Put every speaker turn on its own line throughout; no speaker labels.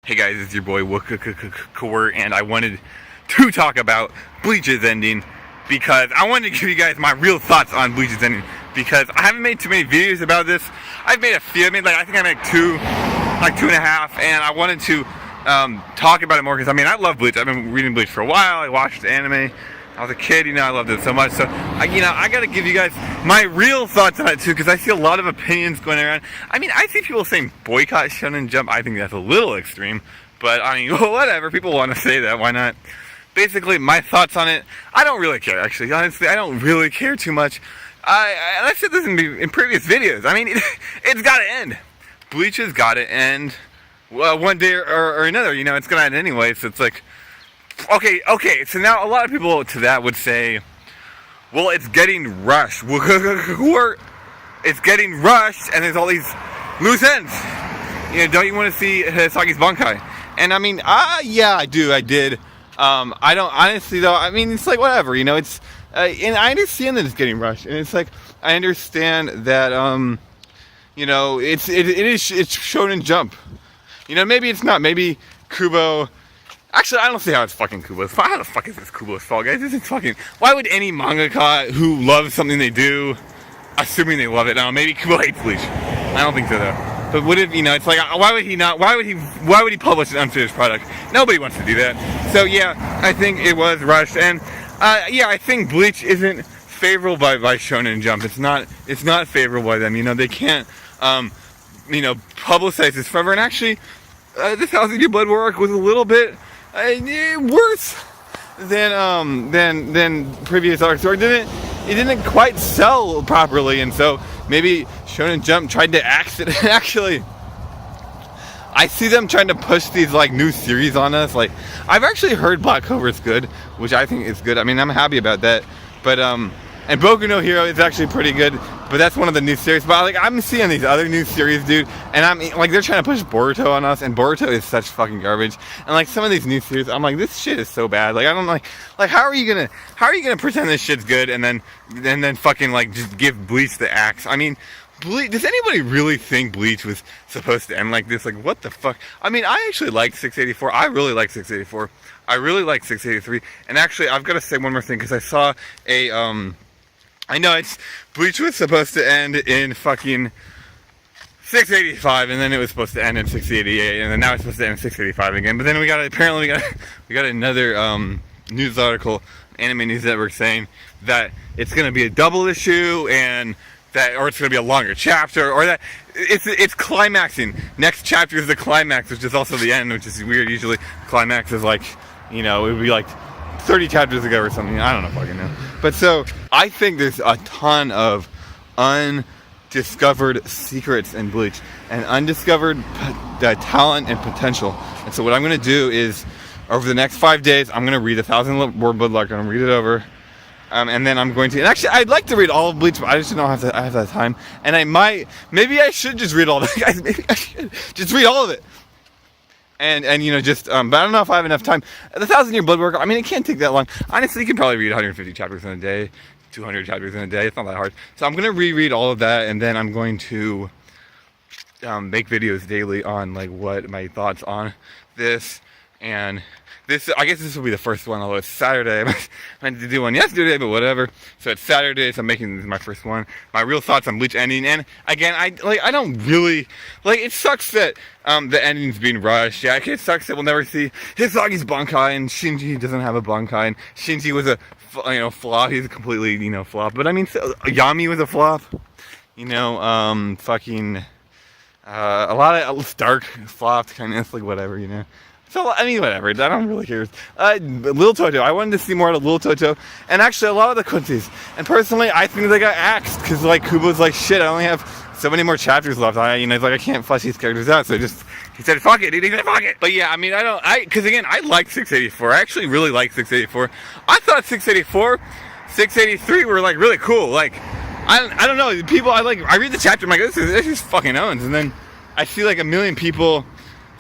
Hey guys, it's your boy Wookawurt, and I wanted to talk about Bleach's ending because I wanted to give you guys my real thoughts on Bleach's ending because I haven't made too many videos about this. I've made a few. I think I made two and a half, and I wanted to talk about it more because I love Bleach. I've been reading Bleach for a while. I watched the anime. I was a kid, I loved it so much. So, I gotta give you guys my real thoughts on it too, because I see a lot of opinions going around. I see people saying boycott Shonen Jump. I think that's a little extreme, but whatever. People want to say that. Why not? Basically, my thoughts on it. I don't really care. Actually, honestly, I don't really care too much. I said this in previous videos. It's got to end. Bleach has got to end. One day or another. It's gonna end anyway. So it's like. Okay, so now a lot of people to that would say, well, it's getting rushed. It's getting rushed, and there's all these loose ends. Don't you want to see Hisagi's Bankai? And yeah, I did. I don't, honestly though, it's like, whatever, it's, and I understand that it's getting rushed, and it's like, I understand that, it's Shonen Jump. Maybe it's not, maybe Kubo. Actually, I don't see how it's fucking Kubo's fault. How the fuck is this Kubo's fault, guys? This is fucking... Why would any mangaka who loves something they do, assuming they love it... Now, maybe Kubo hates Bleach. I don't think so, though. But what if, it's like, why would he not... Why would he publish an unfinished product? Nobody wants to do that. So, yeah, I think it was rushed. And, yeah, I think Bleach isn't favorable by Shonen Jump. It's not favorable by them. They can't, publicize this forever. And actually, this House of Your Blood work was a little bit... worse than previous arcs, or it didn't quite sell properly, and so maybe Shonen Jump tried to axe it. Actually, I see them trying to push these new series on us. I've actually heard Black Clover's good, which I think is good. I'm happy about that, but and Boku no Hero is actually pretty good, but that's one of the new series. But I'm seeing these other new series, dude, and they're trying to push Boruto on us, and Boruto is such fucking garbage. And some of these new series, I'm like, this shit is so bad. I don't how are you gonna pretend this shit's good and then fucking just give Bleach the axe? Bleach, does anybody really think Bleach was supposed to end like this? What the fuck? I actually liked 684. I really like 684. I really like 683. And actually, I've got to say one more thing, because I saw a I know Bleach was supposed to end in fucking 685, and then it was supposed to end in 688, and then now it's supposed to end in 685 again. But then we got another news article, Anime News Network, saying that it's going to be a double issue, or it's going to be a longer chapter, or that it's climaxing. Next chapter is the climax, which is also the end, which is weird. Usually, climax is it would be 30 chapters ago or something. I don't know fucking know. But so, I think there's a ton of undiscovered secrets in Bleach, and undiscovered talent and potential. And so what I'm going to do is, over the next 5 days, I'm going to read 1,000 Word Blood Lark. I'm going to read it over. And then I'm going to... And actually, I'd like to read all of Bleach, but I just don't have that time. And maybe I should just read all of it, guys. Maybe I should just read all of it. And but I don't know if I have enough time. The 1,000-year blood work, it can't take that long. Honestly, you can probably read 150 chapters in a day, 200 chapters in a day. It's not that hard. So I'm going to reread all of that, and then I'm going to make videos daily on what my thoughts on this. And this, I guess this will be the first one, although it's Saturday. I meant to do one yesterday, but whatever. So it's Saturday, so I'm making this my first one. My real thoughts on Bleach ending. And again, I don't really, it sucks that the ending's being rushed. Yeah, it sucks that we'll never see Hisagi's Bankai, and Shinji doesn't have a Bankai, and Shinji was a, flop. He's a completely, flop. But so, Yami was a flop. A lot of Stark flopped, kind of, whatever, So, whatever. I don't really care. Lil Toto. I wanted to see more of Lil Toto. And actually, a lot of the Kuntis. And personally, I think they got axed. Because, Kubo's shit, I only have so many more chapters left. He's I can't flesh these characters out. So he said, fuck it. He said, fuck it. But yeah, because again, I like 684. I actually really like 684. I thought 684, 683 were, really cool. I don't know. People, I read the chapter, I'm like, this is fucking Owens. And then I see, a million people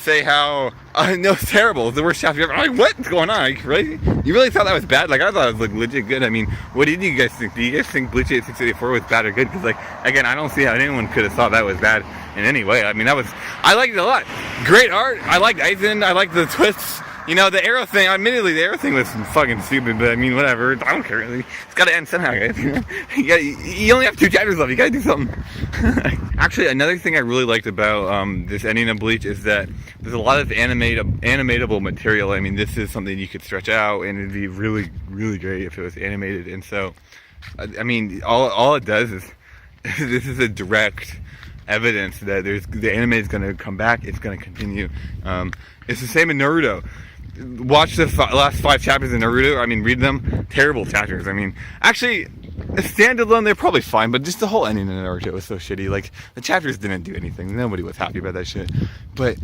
say how no, it's terrible. It's the worst chapter ever. I'm like, what's going on? Are you crazy? You really thought that was bad? Like, I thought it was like legit good. I mean, what did you guys think? Do you guys think Bleach 8684 was bad or good? Because like, again, I don't see how anyone could have thought that was bad in any way. I mean, I liked it a lot. Great art. I liked Aizen. I liked the twists. You know, the arrow thing, admittedly, the arrow thing was fucking stupid, but I mean, whatever. I don't care. It's gotta end somehow, guys. You know? You only have 2 chapters left. You gotta do something. Actually, another thing I really liked about this ending of Bleach is that there's a lot of animatable material. I mean, this is something you could stretch out, and it'd be really, really great if it was animated. And so, I mean, all it does is, this is a direct evidence that the anime is going to come back. It's going to continue. It's the same in Naruto. Watch the last 5 chapters of Naruto. I mean, read them. Terrible chapters. I mean, actually, standalone, they're probably fine, but just the whole ending of Naruto was so shitty. Like, the chapters didn't do anything. Nobody was happy about that shit. But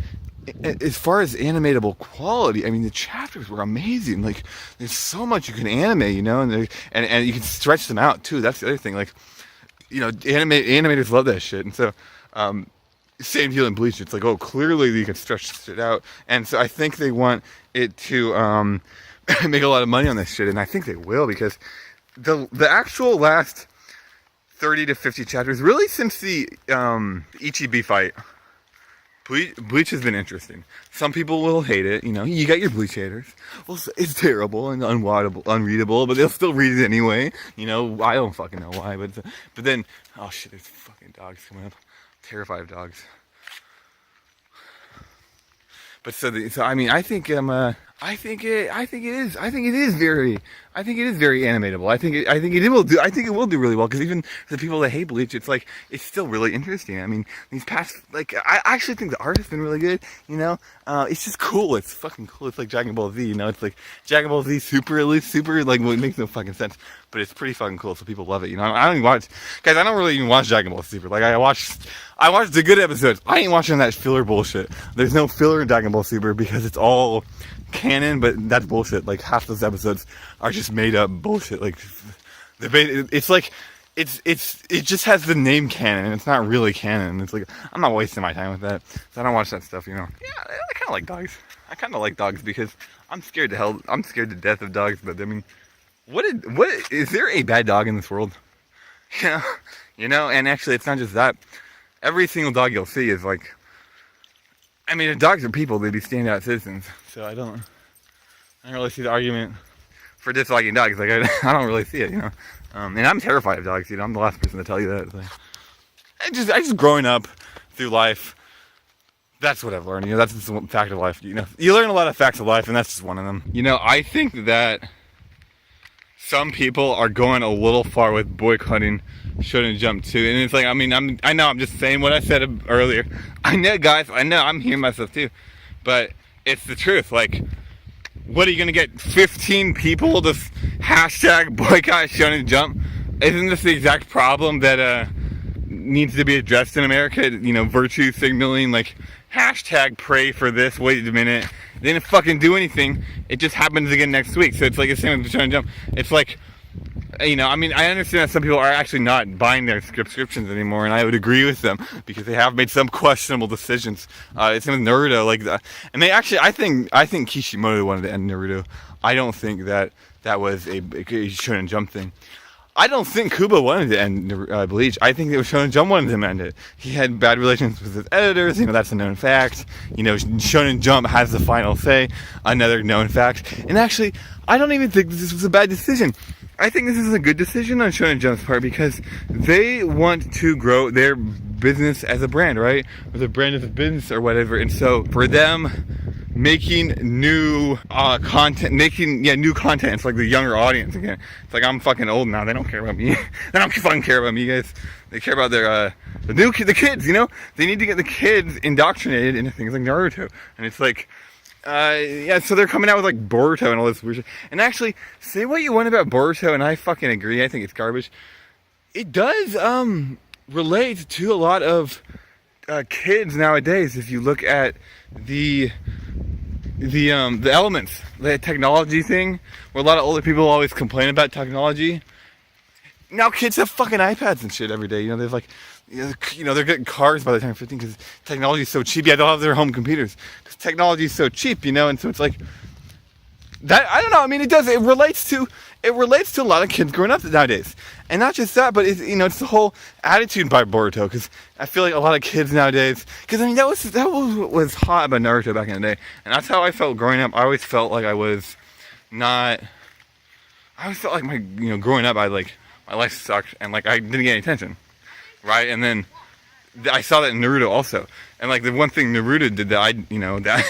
as far as animatable quality, I mean, the chapters were amazing. Like, there's so much you can animate, you know, and you can stretch them out too. That's the other thing. Like, you know, animators love that shit, and so. Same deal in Bleach. It's like, oh, clearly you can stretch it out, and so I think they want it to make a lot of money on this shit, and I think they will, because the actual last 30 to 50 chapters, really since the Ichibi fight, Bleach has been interesting. Some people will hate it, you know. You got your Bleach haters. Well, it's terrible and unreadable, but they'll still read it anyway. You know, I don't fucking know why, but then, oh shit, there's fucking dogs coming up. Terrified of dogs. But so I mean, I think it is very animatable. I think it will do really well, because even for the people that hate Bleach, it's like, it's still really interesting. I mean, these past, like, I actually think the art has been really good, you know. It's just cool. It's fucking cool. It's like Dragon Ball Z, you know. It's like Dragon Ball Z super, like, what makes no fucking sense, but it's pretty fucking cool, so people love it, you know. I don't really even watch Dragon Ball Super. Like, I watched the good episodes. I ain't watching that filler bullshit. There's no filler in Dragon Ball Super, because it's all canon, but that's bullshit. Like, half those episodes are just made up bullshit. Like, it's like, it just has the name canon, and it's not really canon. It's like, I'm not wasting my time with that, so I don't watch that stuff, you know. Yeah, I kind of like dogs. I kind of like dogs, because I'm scared to death of dogs, but I mean, what is there a bad dog in this world? Yeah, you know, and actually, it's not just that. Every single dog you'll see is like, I mean, if dogs are people, they'd be standout citizens. So I don't really see the argument for disliking dogs. Like, I don't really see it, you know. And I'm terrified of dogs, you know. I'm the last person to tell you that. Like, I just growing up through life, that's what I've learned. You know, that's just a fact of life. You know, you learn a lot of facts of life, and that's just one of them. You know, I think that some people are going a little far with boycotting Shonen Jump too, and it's like, I mean, I know I'm just saying what I said earlier. I know, guys, I know I'm hearing myself too, but it's the truth. Like, what are you gonna get 15 people to hashtag boycott Shonen Jump? Isn't this the exact problem that needs to be addressed in America? You know, virtue signaling, like, hashtag pray for this, wait a minute, they didn't fucking do anything, it just happens again next week. So it's like the same with Shonen Jump. It's like, you know, I mean, I understand that some people are actually not buying their subscriptions anymore, and I would agree with them, because they have made some questionable decisions. It's with Naruto, like that, and they actually, I think Kishimoto wanted to end Naruto. I don't think that was a Shonen Jump thing. I don't think Kubo wanted to end Bleach. I think it was Shonen Jump wanted him to end it. He had bad relations with his editors. You know, that's a known fact. You know, Shonen Jump has the final say. Another known fact. And actually, I don't even think this was a bad decision. I think this is a good decision on Shonen Jump's part, because they want to grow their business as a brand, right? Or the brand as a business or whatever. And so for them, making new content, new content. It's like the younger audience again. It's like, I'm fucking old now. They don't care about me. They don't fucking care about me, guys. They care about their the kids. You know, they need to get the kids indoctrinated into things like Naruto. And it's like, so they're coming out with like Boruto and all this weird shit. And actually, say what you want about Boruto, and I fucking agree. I think it's garbage. It does relate to a lot of kids nowadays. If you look at the elements, the technology thing, where a lot of older people always complain about technology. Now kids have fucking iPads and shit every day. You know, there's like, you know, they're getting cars by the time they're 15 because technology is so cheap. Yeah, they'll have their home computers because technology is so cheap, you know. And so it's like that. I don't know. I mean, it relates to a lot of kids growing up nowadays, and not just that, but it's, you know, it's the whole attitude by Boruto. Because I feel like a lot of kids nowadays, because I mean that was what was hot about Naruto back in the day, and that's how I felt growing up. I always felt like I always felt like growing up, my life sucked, and like I didn't get any attention. Right, and then I saw that in Naruto also, and like the one thing Naruto did that that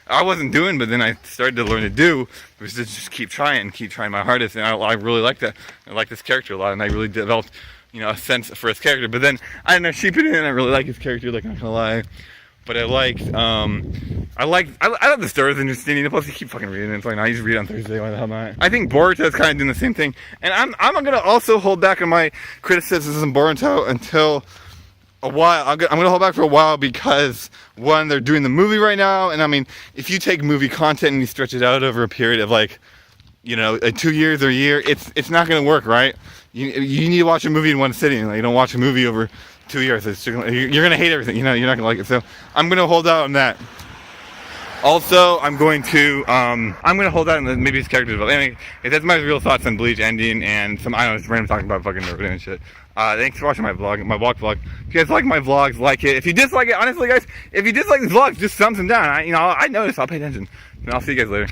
I wasn't doing, but then I started to learn to do was to just keep trying my hardest, and I really like that. I like this character a lot, and I really developed a sense for his character. But then I don't know, Shippuden, I really like his character. Like, I'm not gonna lie, but I love the story. It's interesting. Plus, you keep fucking reading it. It's like, no, I just read on Thursday. Why the hell not? I think Boruto is kind of doing the same thing, and I'm gonna also hold back on my criticisms of Boruto until a while. I'm gonna hold back for a while because one, they're doing the movie right now, and I mean, if you take movie content and you stretch it out over a period of 2 years or a year, it's not gonna work, right? You need to watch a movie in one sitting. Like, you don't watch a movie over 2 years. You're gonna hate everything. You're not gonna like it. So I'm gonna hold out on that. Also, I'm gonna hold out on maybe his character development. Anyway, that's my real thoughts on Bleach ending and some, I don't know, just random talking about fucking Naruto and shit. Thanks for watching my walk vlog. If you guys like my vlogs, like it. If you dislike it, honestly, guys, if you dislike these vlogs, just thumbs them down. I notice. I'll pay attention. And I'll see you guys later.